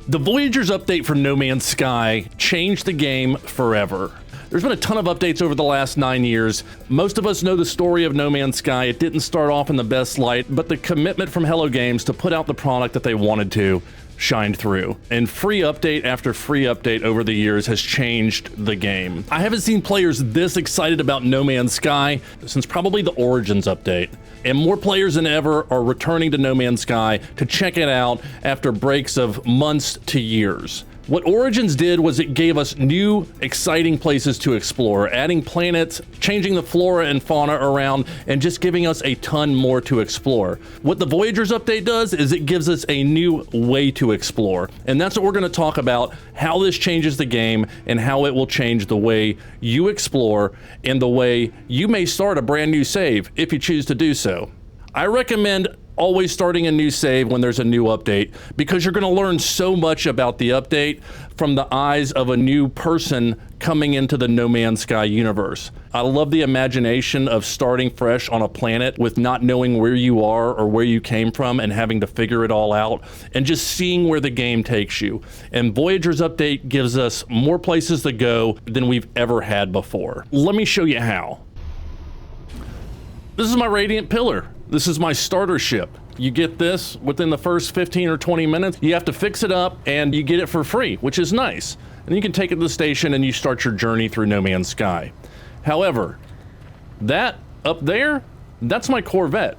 The Voyagers update for No Man's Sky changed the game forever. There's been a ton of updates over the last 9 years. Most of us know the story of No Man's Sky. It didn't start off in the best light, but the commitment from Hello Games to put out the product that they wanted to shined through. And free update after free update over the years has changed the game. I haven't seen players this excited about No Man's Sky since probably the Origins update. And more players than ever are returning to No Man's Sky to check it out after breaks of months to years. What Origins did was it gave us new, exciting places to explore, adding planets, changing the flora and fauna around, and just giving us a ton more to explore. What the Voyagers update does is it gives us a new way to explore. And that's what we're going to talk about, how this changes the game and how it will change the way you explore and the way you may start a brand new save if you choose to do so. I recommend always starting a new save when there's a new update, because you're going to learn so much about the update from the eyes of a new person coming into the No Man's Sky universe. I love the imagination of starting fresh on a planet with not knowing where you are or where you came from and having to figure it all out and just seeing where the game takes you. And Voyager's update gives us more places to go than we've ever had before. Let me show you how. This is my Radiant Pillar. This is my starter ship. You get this within the first 15 or 20 minutes. You have to fix it up and you get it for free, which is nice. And you can take it to the station and you start your journey through No Man's Sky. However, that up there, that's my Corvette.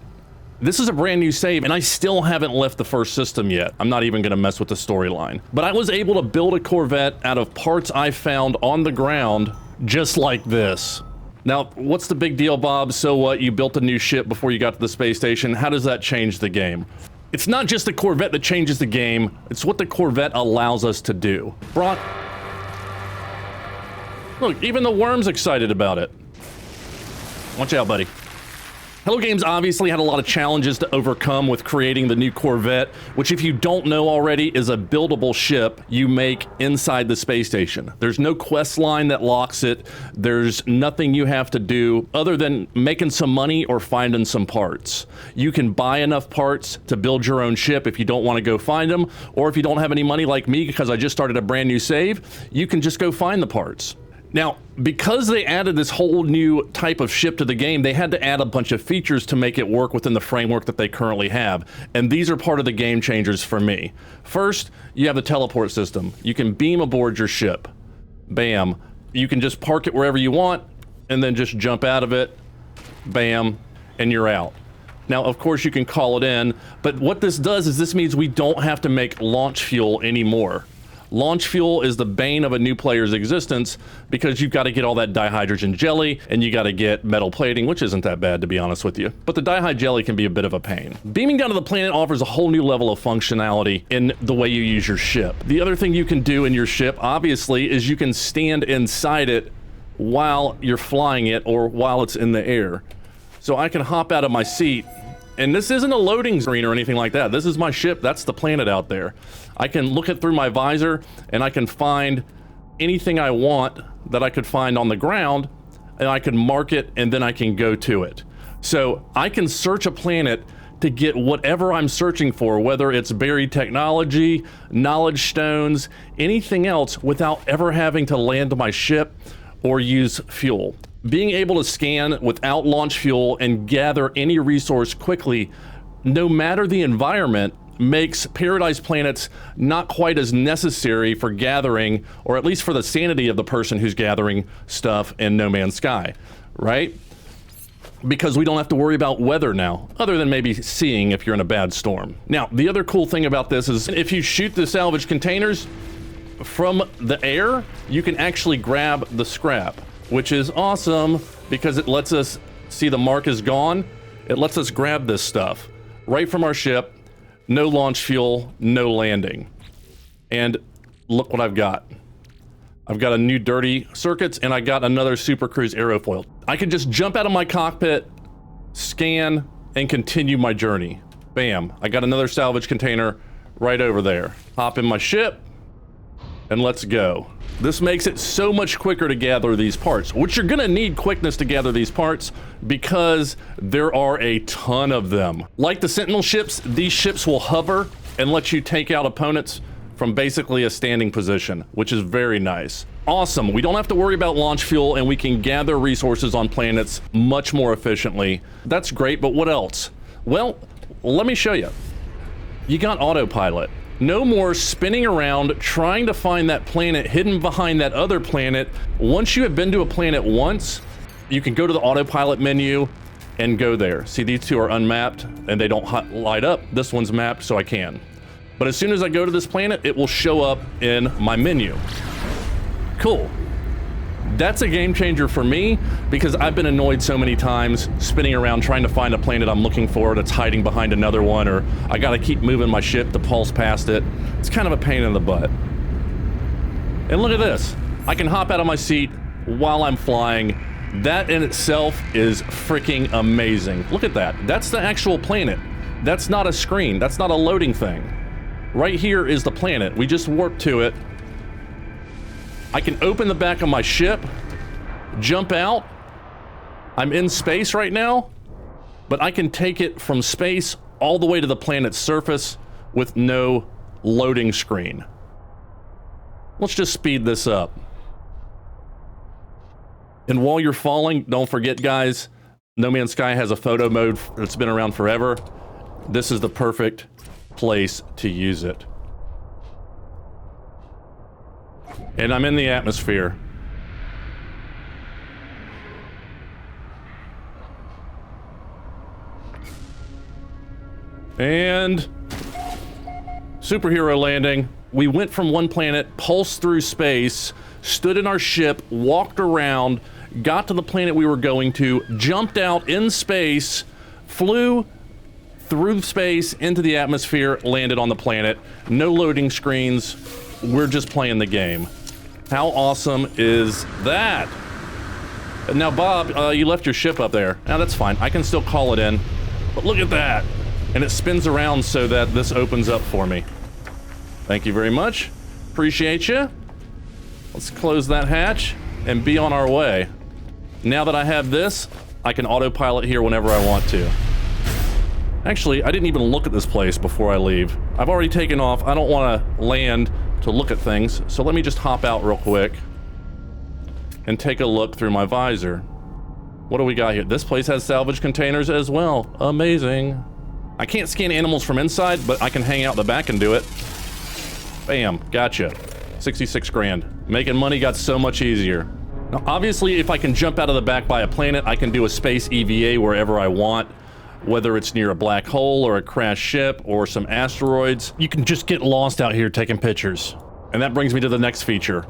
This is a brand new save and I still haven't left the first system yet. I'm not even gonna mess with the storyline. But I was able to build a Corvette out of parts I found on the ground just like this. Now, what's the big deal, Bob? So what? You built a new ship before you got to the space station. How does that change the game? It's not just the Corvette that changes the game. It's what the Corvette allows us to do. Brock. Look, even the worm's excited about it. Watch out, buddy. Hello Games obviously had a lot of challenges to overcome with creating the new Corvette, which if you don't know already is a buildable ship you make inside the space station. There's no quest line that locks it. There's nothing you have to do other than making some money or finding some parts. You can buy enough parts to build your own ship if you don't want to go find them, or if you don't have any money like me because I just started a brand new save, you can just go find the parts. Now, because they added this whole new type of ship to the game, they had to add a bunch of features to make it work within the framework that they currently have. And these are part of the game changers for me. First, you have the teleport system. You can beam aboard your ship. Bam. You can just park it wherever you want and then just jump out of it. Bam. And you're out. Now, of course, you can call it in, but what this does is this means we don't have to make launch fuel anymore. Launch fuel is the bane of a new player's existence because you've got to get all that dihydrogen jelly and you got to get metal plating, which isn't that bad to be honest with you. But the dihyd jelly can be a bit of a pain. Beaming down to the planet offers a whole new level of functionality in the way you use your ship. The other thing you can do in your ship, obviously, is you can stand inside it while you're flying it or while it's in the air. So I can hop out of my seat. And this isn't a loading screen or anything like that. This is my ship. That's the planet out there. I can look it through my visor and I can find anything I want that I could find on the ground and I can mark it and then I can go to it. So I can search a planet to get whatever I'm searching for, whether it's buried technology, knowledge stones, anything else without ever having to land my ship or use fuel. Being able to scan without launch fuel and gather any resource quickly, no matter the environment, makes Paradise planets not quite as necessary for gathering, or at least for the sanity of the person who's gathering stuff in No Man's Sky, right? Because we don't have to worry about weather now, other than maybe seeing if you're in a bad storm. Now, the other cool thing about this is if you shoot the salvage containers from the air, you can actually grab the scrap, which is awesome because it lets us see the mark is gone. It lets us grab this stuff right from our ship. No launch fuel, no landing. And look what I've got. I've got a new dirty circuits and I got another Super Cruise aerofoil. I can just jump out of my cockpit, scan, and continue my journey. Bam, I got another salvage container right over there. Hop in my ship and let's go. This makes it so much quicker to gather these parts, which you're gonna need quickness to gather these parts because there are a ton of them. Like the Sentinel ships, these ships will hover and let you take out opponents from basically a standing position, which is very nice. Awesome. We don't have to worry about launch fuel, and we can gather resources on planets much more efficiently. That's great, but what else? Well, let me show you. You got autopilot. No more spinning around trying to find that planet hidden behind that other planet. Once you have been to a planet once, you can go to the autopilot menu and go there. See, these two are unmapped and they don't light up. This one's mapped, so I can. But as soon as I go to this planet, it will show up in my menu. Cool. That's a game changer for me because I've been annoyed so many times spinning around trying to find a planet I'm looking for that's hiding behind another one, or I gotta keep moving my ship to pulse past it. It's kind of a pain in the butt. And look at this. I can hop out of my seat while I'm flying. That in itself is freaking amazing. Look at that. That's the actual planet. That's not a screen. That's not a loading thing. Right here is the planet. We just warped to it. I can open the back of my ship, jump out. I'm in space right now, but I can take it from space all the way to the planet's surface with no loading screen. Let's just speed this up. And while you're falling, don't forget, guys, No Man's Sky has a photo mode that's been around forever. This is the perfect place to use it. And I'm in the atmosphere. And superhero landing. We went from one planet, pulsed through space, stood in our ship, walked around, got to the planet we were going to, jumped out in space, flew through space into the atmosphere, landed on the planet. No loading screens. We're just playing the game. How awesome is that? Now, Bob, you left your ship up there. Now, that's fine. I can still call it in. But look at that. And it spins around so that this opens up for me. Thank you very much. Appreciate you. Let's close that hatch and be on our way. Now that I have this, I can autopilot here whenever I want to. Actually, I didn't even look at this place before I leave. I've already taken off. I don't want to land to look at things, so let me just hop out real quick and take a look through my visor. What do we got here? This place has salvage containers as well. Amazing. I can't scan animals from inside, but I can hang out the back and do it. Bam, gotcha. 66 grand. Making money got so much easier. Now, obviously, if I can jump out of the back by a planet, I can do a space EVA wherever I want. Whether it's near a black hole or a crashed ship or some asteroids, you can just get lost out here taking pictures. And that brings me to the next feature.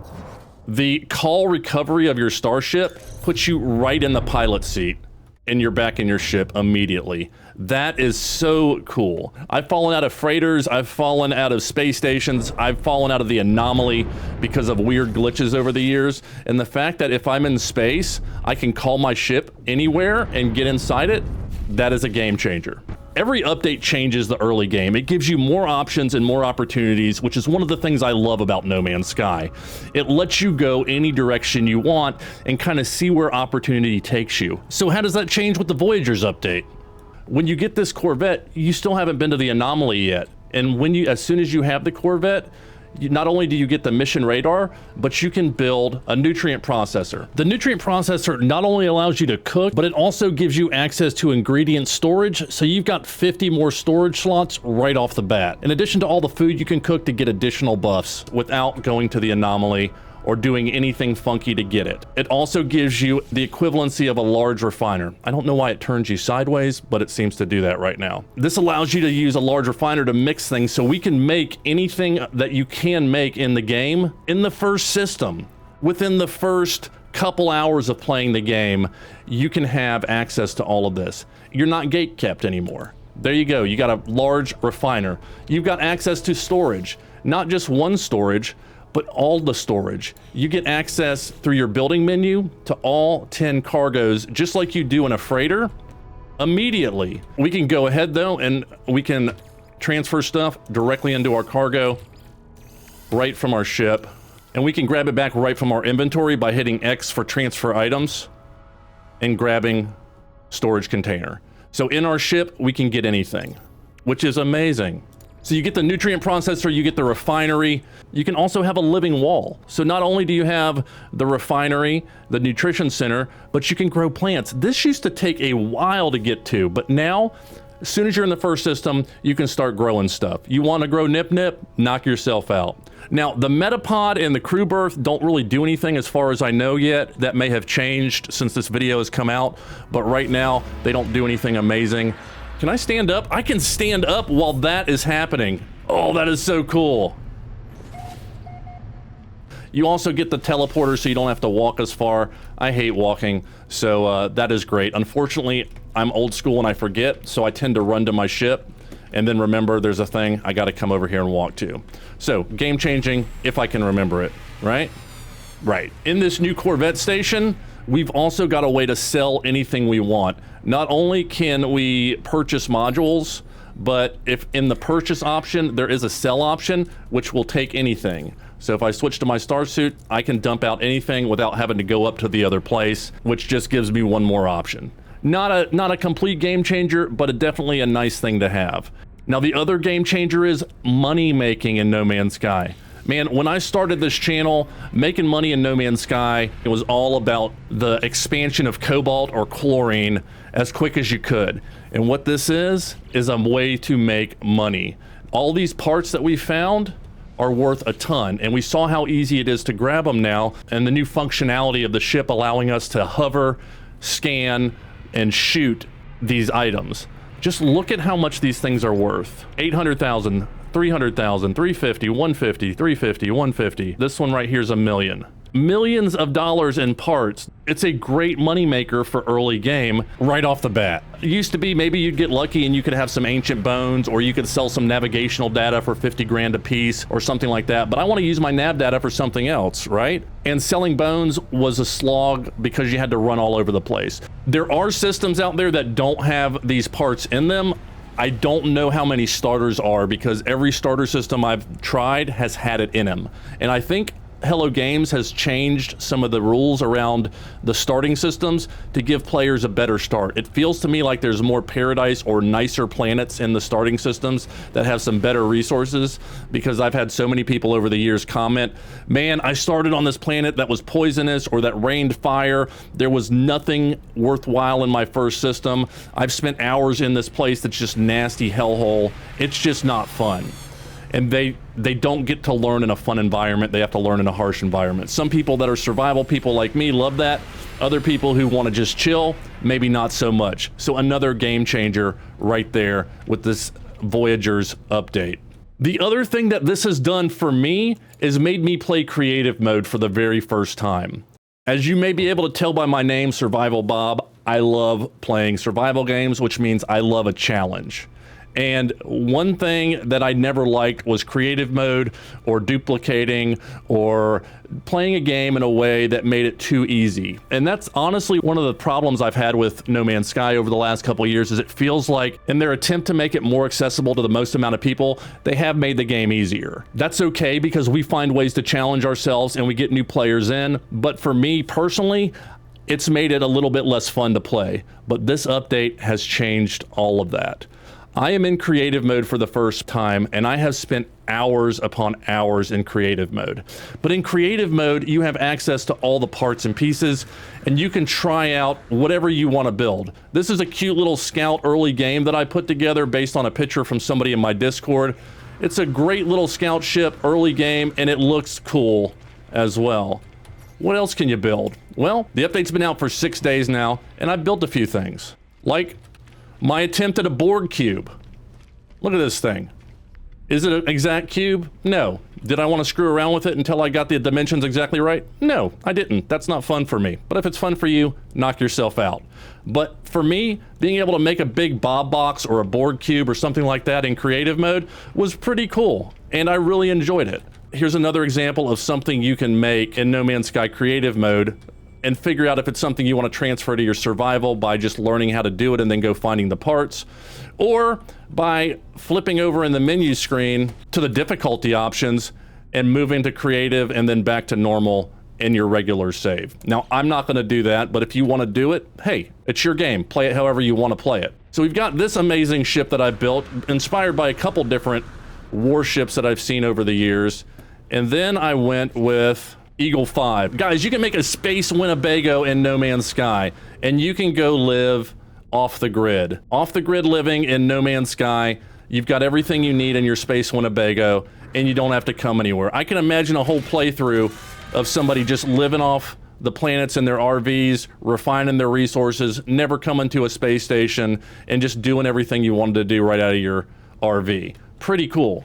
The call recovery of your starship puts you right in the pilot seat and you're back in your ship immediately. That is so cool. I've fallen out of freighters, I've fallen out of space stations, I've fallen out of the anomaly because of weird glitches over the years. And the fact that if I'm in space, I can call my ship anywhere and get inside it, that is a game changer. Every update changes the early game. It gives you more options and more opportunities, which is one of the things I love about No Man's Sky. It lets you go any direction you want and kind of see where opportunity takes you. So how does that change with the Voyagers update? When you get this Corvette, you still haven't been to the anomaly yet. And when as soon as you have the Corvette, not only do you get the mission radar, but you can build a nutrient processor. The nutrient processor not only allows you to cook, but it also gives you access to ingredient storage, so you've got 50 more storage slots right off the bat. In addition to all the food you can cook to get additional buffs without going to the anomaly or doing anything funky to get it. It also gives you the equivalency of a large refiner. I don't know why it turns you sideways, but it seems to do that right now. This allows you to use a large refiner to mix things so we can make anything that you can make in the game in the first system. Within the first couple hours of playing the game, you can have access to all of this. You're not gate kept anymore. There you go, you got a large refiner. You've got access to storage, not just one storage, but all the storage. You get access through your building menu to all 10 cargoes, just like you do in a freighter, immediately. We can go ahead though, and we can transfer stuff directly into our cargo right from our ship. And we can grab it back right from our inventory by hitting X for transfer items and grabbing storage container. So in our ship, we can get anything, which is amazing. So you get the nutrient processor, you get the refinery. You can also have a living wall. So not only do you have the refinery, the nutrition center, but you can grow plants. This used to take a while to get to, but now, as soon as you're in the first system, you can start growing stuff. You want to grow Nip Nip? Knock yourself out. Now, the Metapod and the Crew Berth don't really do anything as far as I know yet. That may have changed since this video has come out, but right now, they don't do anything amazing. Can I stand up? I can stand up while that is happening. Oh, that is so cool. You also get the teleporter so you don't have to walk as far. I hate walking, so that is great. Unfortunately, I'm old school and I forget, so I tend to run to my ship and then remember there's a thing I gotta come over here and walk to. So, game changing if I can remember it, right? Right. In this new Corvette station, we've also got a way to sell anything we want. Not only can we purchase modules, but if in the purchase option, there is a sell option, which will take anything. So if I switch to my starsuit, I can dump out anything without having to go up to the other place, which just gives me one more option. Not a complete game changer, but definitely a nice thing to have. Now the other game changer is money making in No Man's Sky. Man, when I started this channel, making money in No Man's Sky, it was all about the expansion of cobalt or chlorine as quick as you could. And what this is a way to make money. All these parts that we found are worth a ton, and we saw how easy it is to grab them now, and the new functionality of the ship allowing us to hover, scan, and shoot these items. Just look at how much these things are worth. 800,000, 300,000, 350, 150, 350, 150. This one right here is $1 million. Millions of dollars in parts. It's a great moneymaker for early game right off the bat. It used to be maybe you'd get lucky and you could have some ancient bones, or you could sell some navigational data for 50 grand a piece or something like that. But I want to use my nav data for something else, right? And selling bones was a slog because you had to run all over the place. There are systems out there that don't have these parts in them. I don't know how many starters are because every starter system I've tried has had it in them. And I think Hello Games has changed some of the rules around the starting systems to give players a better start. It feels to me like there's more paradise or nicer planets in the starting systems that have some better resources, because I've had so many people over the years comment, man, I started on this planet that was poisonous or that rained fire. There was nothing worthwhile in my first system. I've spent hours in this place that's just nasty hellhole. It's just not fun. And they don't get to learn in a fun environment. They have to learn in a harsh environment. Some people that are survival people like me love that. Other people who want to just chill, maybe not so much. So another game changer right there with this Voyagers update. The other thing that this has done for me is made me play creative mode for the very first time. As you may be able to tell by my name, SurvivalBob, I love playing survival games, which means I love a challenge. And one thing that I never liked was creative mode or duplicating or playing a game in a way that made it too easy. And that's honestly one of the problems I've had with No Man's Sky over the last couple of years, is it feels like in their attempt to make it more accessible to the most amount of people, they have made the game easier. That's okay because we find ways to challenge ourselves and we get new players in. But for me personally, it's made it a little bit less fun to play. But this update has changed all of that. I am in creative mode for the first time, and I have spent hours upon hours in creative mode. But in creative mode, you have access to all the parts and pieces, and you can try out whatever you want to build. This is a cute little scout early game that I put together based on a picture from somebody in my Discord. It's a great little scout ship early game, and it looks cool as well. What else can you build? Well, the update's been out for 6 days now, and I've built a few things. Like my attempt at a Borg cube. Look at this thing. Is it an exact cube? No. Did I want to screw around with it until I got the dimensions exactly right? No, I didn't. That's not fun for me. But if it's fun for you, knock yourself out. But for me, being able to make a big Bob box or a Borg cube or something like that in creative mode was pretty cool, and I really enjoyed it. Here's another example of something you can make in No Man's Sky creative mode and figure out if it's something you want to transfer to your survival by just learning how to do it and then go finding the parts, or by flipping over in the menu screen to the difficulty options and moving to creative and then back to normal in your regular save. Now, I'm not going to do that, but if you want to do it, hey, it's your game. Play it however you want to play it. So we've got this amazing ship that I built, inspired by a couple different warships that I've seen over the years. And then I went with Eagle 5. Guys, you can make a space Winnebago in No Man's Sky, and you can go live off the grid. Off the grid living in No Man's Sky, you've got everything you need in your space Winnebago, and you don't have to come anywhere. I can imagine a whole playthrough of somebody just living off the planets in their RVs, refining their resources, never coming to a space station, and just doing everything you wanted to do right out of your RV. Pretty cool.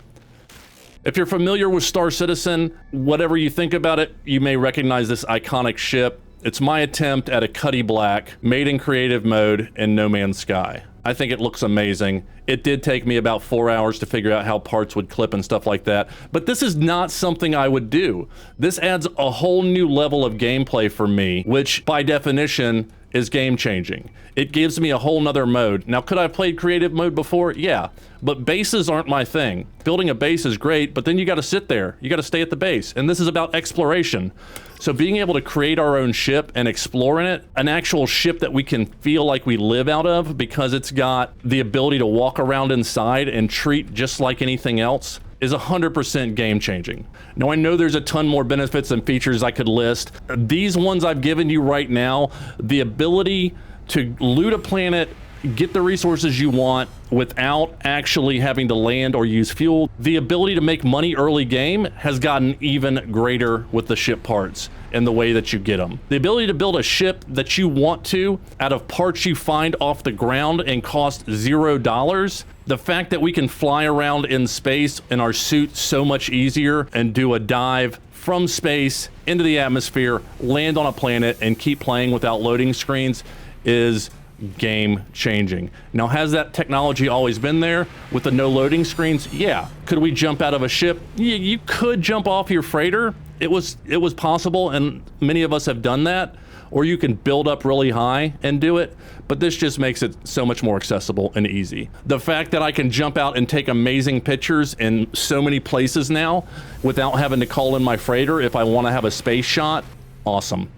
If you're familiar with Star Citizen, whatever you think about it, you may recognize this iconic ship. It's my attempt at a Cuddy Black, made in creative mode in No Man's Sky. I think it looks amazing. It did take me about 4 hours to figure out how parts would clip and stuff like that, but this is not something I would do. This adds a whole new level of gameplay for me, which by definition is game changing. It gives me a whole nother mode. Now, could I have played creative mode before? Yeah, but bases aren't my thing. Building a base is great, but then you gotta sit there. You gotta stay at the base, and this is about exploration. So being able to create our own ship and explore in it, an actual ship that we can feel like we live out of because it's got the ability to walk around inside and treat just like anything else, is 100% game changing. Now, I know there's a ton more benefits and features I could list. These ones I've given you right now, the ability to loot a planet, get the resources you want without actually having to land or use fuel. The ability to make money early game has gotten even greater with the ship parts and the way that you get them. The ability to build a ship that you want to out of parts you find off the ground and cost $0. The fact that we can fly around in space in our suit so much easier and do a dive from space into the atmosphere, land on a planet, and keep playing without loading screens is game changing. Now, has that technology always been there with the no loading screens? Yeah. Could we jump out of a ship? You could jump off your freighter. It was possible, and many of us have done that. Or you can build up really high and do it, but this just makes it so much more accessible and easy. The fact that I can jump out and take amazing pictures in so many places now without having to call in my freighter if I want to have a space shot, awesome.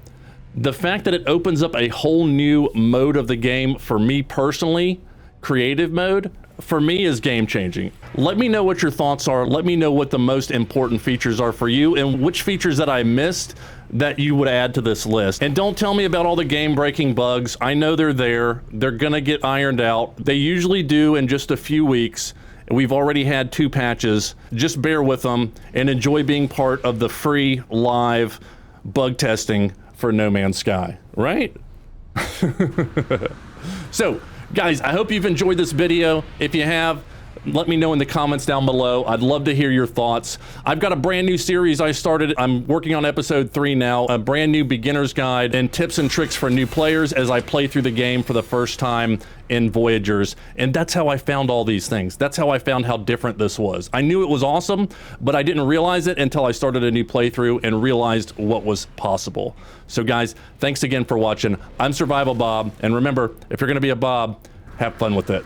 The fact that it opens up a whole new mode of the game for me personally, creative mode, for me is game changing. Let me know what your thoughts are. Let me know what the most important features are for you and which features that I missed that you would add to this list. And don't tell me about all the game breaking bugs. I know they're there. They're gonna get ironed out. They usually do in just a few weeks. We've already had 2 patches. Just bear with them and enjoy being part of the free live bug testing for No Man's Sky, right? So, guys, I hope you've enjoyed this video. If you have, let me know in the comments down below. I'd love to hear your thoughts. I've got a brand new series I started. I'm working on episode 3 now, a brand new beginner's guide and tips and tricks for new players as I play through the game for the first time in Voyagers. And that's how I found all these things. That's how I found how different this was. I knew it was awesome, but I didn't realize it until I started a new playthrough and realized what was possible. So guys, thanks again for watching. I'm Survival Bob, and remember, if you're gonna be a Bob, have fun with it.